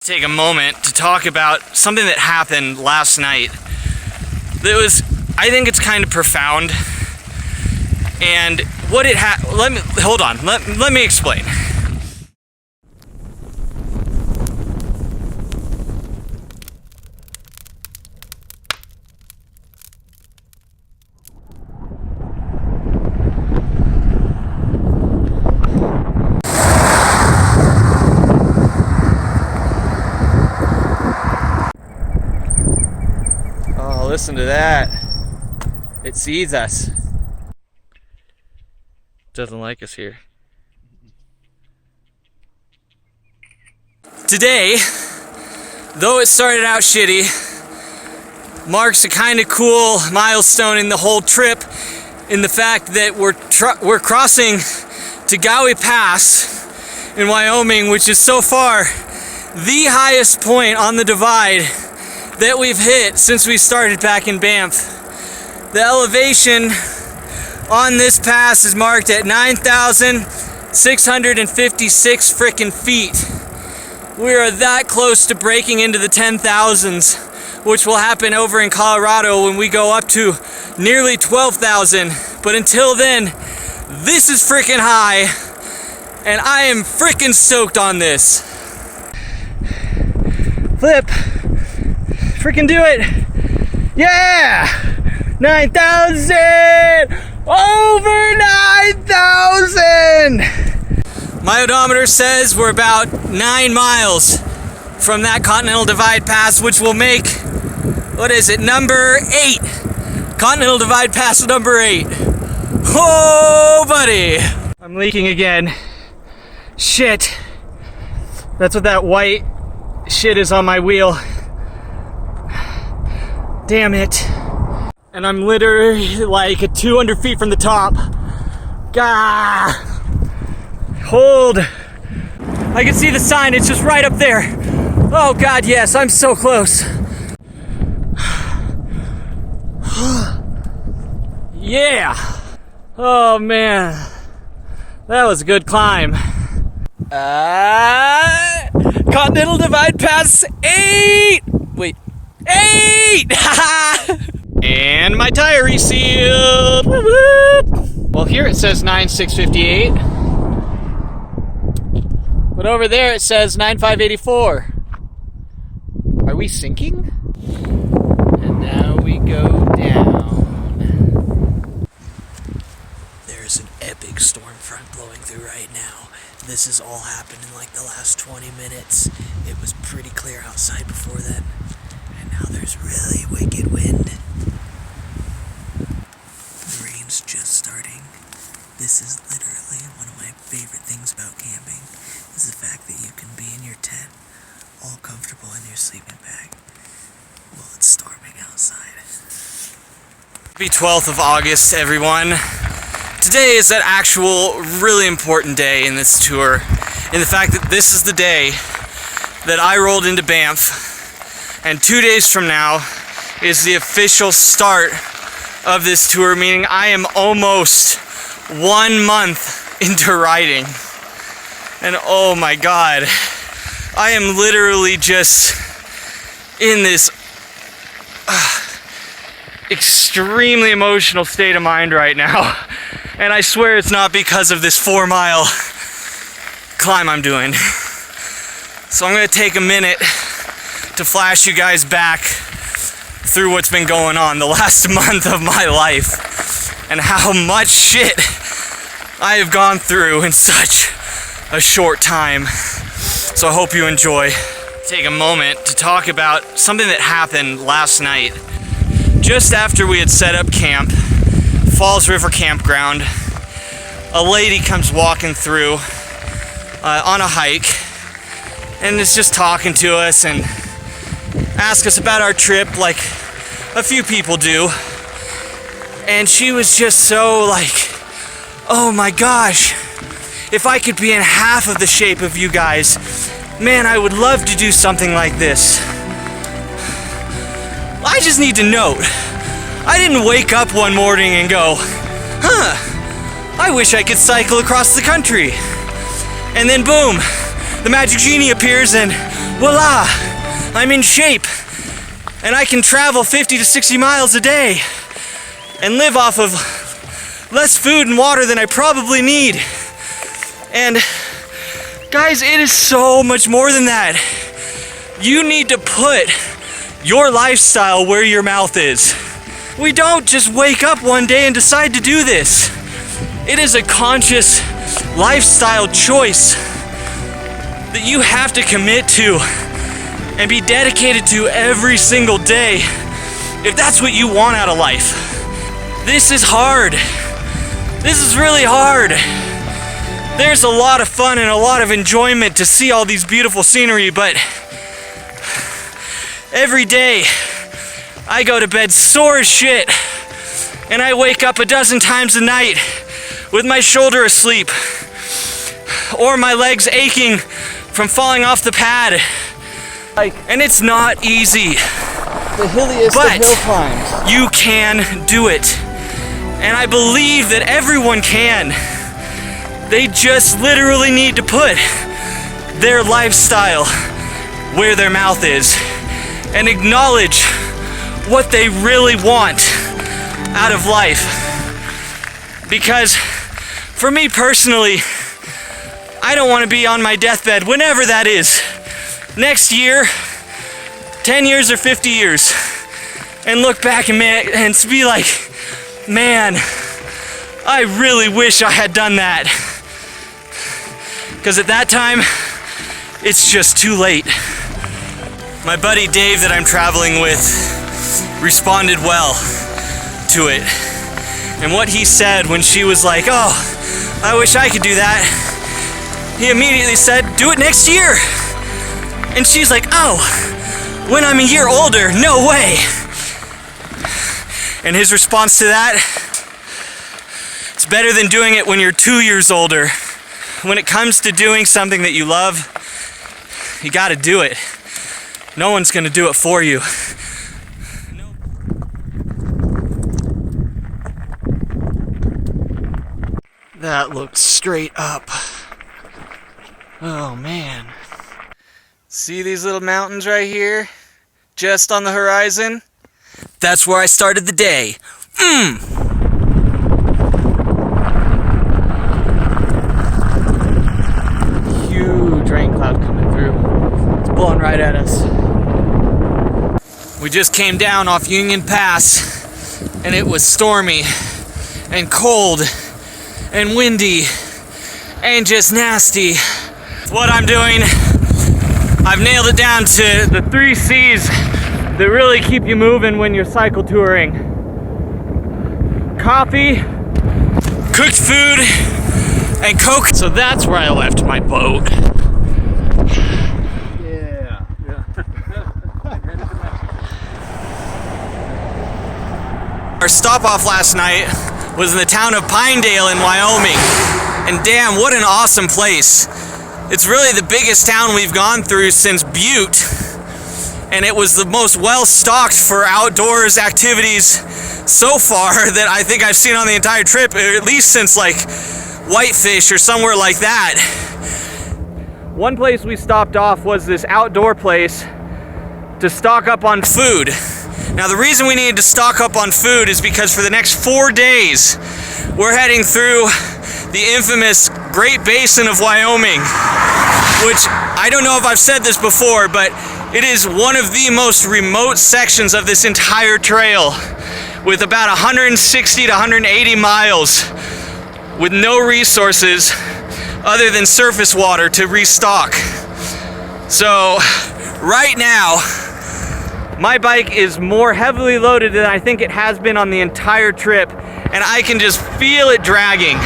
Take a moment to talk about something that happened last night that was, I think it's kind of profound. And what it let me explain. Listen to that. It sees us. Doesn't like us here. Today, though it started out shitty, marks a kind of cool milestone in the whole trip, in the fact that we're crossing Tagawi Pass in Wyoming, which is so far the highest point on the divide that we've hit since we started back in Banff. The elevation on this pass is marked at 9,656 frickin' feet. We are that close to breaking into the 10,000s, which will happen over in Colorado when we go up to nearly 12,000. But until then, this is frickin' high, and I am frickin' stoked on this. Flip. Freaking do it! Yeah! 9,000! Over 9,000! My odometer says we're about 9 miles from that Continental Divide Pass, which will make, what is it, number 8. Continental Divide Pass number 8. Oh, buddy! I'm leaking again. Shit. That's what that white shit is on my wheel. Damn it. And I'm literally like 200 feet from the top. Gah! Hold. I can see the sign, it's just right up there. Oh God, yes, I'm so close. Yeah. Oh man. That was a good climb. Continental Divide Pass 8! Wait. 8! And my tire resealed. Whoop, whoop. Well, here it says 9,658. But over there it says 9,584. Are we sinking? And now we go down. There's an epic storm front blowing through right now. This has all happened in like the last 20 minutes. It was pretty clear outside before then. Now there's really wicked wind. The rain's just starting. This is literally one of my favorite things about camping, is the fact that you can be in your tent, all comfortable in your sleeping bag, while it's storming outside. Happy 12th of August, everyone. Today is that actual really important day in this tour, in the fact that this is the day that I rolled into Banff. And 2 days from now is the official start of this tour, meaning I am almost 1 month into riding. And oh my God, I am literally just in this extremely emotional state of mind right now. And I swear it's not because of this 4-mile climb I'm doing. So I'm gonna take a minute to flash you guys back through what's been going on the last month of my life and how much shit I have gone through in such a short time. So I hope you enjoy. Take a moment to talk about something that happened last night. Just after we had set up camp, Falls River Campground, a lady comes walking through on a hike and is just talking to us and ask us about our trip like a few people do. And she was just so like, oh my gosh, if I could be in half of the shape of you guys, man, I would love to do something like this. I just need to note, I didn't wake up one morning and go, I wish I could cycle across the country. And then boom, the magic genie appears and voila, I'm in shape. And I can travel 50 to 60 miles a day and live off of less food and water than I probably need. And guys, it is so much more than that. You need to put your lifestyle where your mouth is. We don't just wake up one day and decide to do this. It is a conscious lifestyle choice that you have to commit to and be dedicated to every single day if that's what you want out of life. This is hard. This is really hard. There's a lot of fun and a lot of enjoyment to see all these beautiful scenery, but every day I go to bed sore as shit and I wake up a dozen times a night with my shoulder asleep or my legs aching from falling off the pad. And it's not easy. The hilliest of hill climbs. But you can do it. And I believe that everyone can. They just literally need to put their lifestyle where their mouth is and acknowledge what they really want out of life. Because for me personally, I don't want to be on my deathbed, whenever that is, next year, 10 years or 50 years, and look back and be like, man, I really wish I had done that. Because at that time, it's just too late. My buddy Dave that I'm traveling with responded well to it. And what he said when she was like, oh, I wish I could do that, he immediately said, do it next year. And she's like, oh, when I'm a year older, no way. And his response to that, it's better than doing it when you're 2 years older. When it comes to doing something that you love, you gotta do it. No one's gonna do it for you. That looks straight up. Oh man. See these little mountains right here? Just on the horizon? That's where I started the day. Huge rain cloud coming through. It's blowing right at us. We just came down off Union Pass and it was stormy and cold and windy and just nasty. What I'm doing, I've nailed it down to the 3 C's that really keep you moving when you're cycle touring. Coffee, cooked food, and Coke. So that's where I left my boat. Yeah. Our stop off last night was in the town of Pinedale in Wyoming. And damn, what an awesome place. It's really the biggest town we've gone through since Butte. And it was the most well-stocked for outdoors activities so far that I think I've seen on the entire trip, at least since like Whitefish or somewhere like that. One place we stopped off was this outdoor place to stock up on food. Now the reason we needed to stock up on food is because for the next 4 days, we're heading through the infamous Great Basin of Wyoming, which I don't know if I've said this before, but it is one of the most remote sections of this entire trail, with about 160 to 180 miles with no resources other than surface water to restock. So right now, my bike is more heavily loaded than I think it has been on the entire trip, and I can just feel it dragging.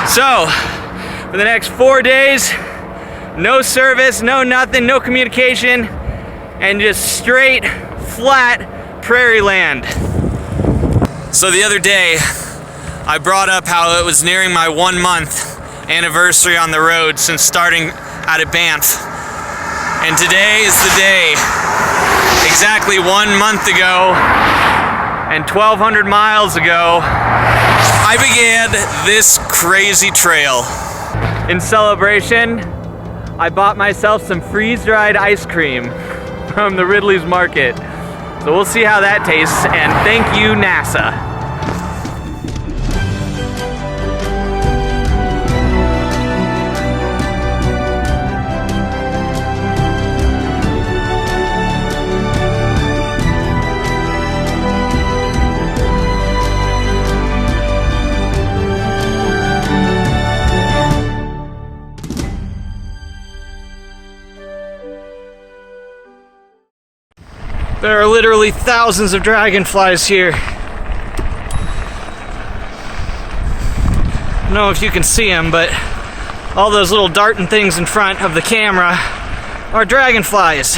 So, for the next 4 days, no service, no nothing, no communication, and just straight, flat prairie land. So the other day, I brought up how it was nearing my 1 month anniversary on the road since starting out at Banff. And today is the day. Exactly 1 month ago and 1,200 miles ago, I began this crazy trail. In celebration, I bought myself some freeze-dried ice cream from the Ridley's Market. So we'll see how that tastes, and thank you, NASA. There are literally thousands of dragonflies here. I don't know if you can see them, but all those little darting things in front of the camera are dragonflies.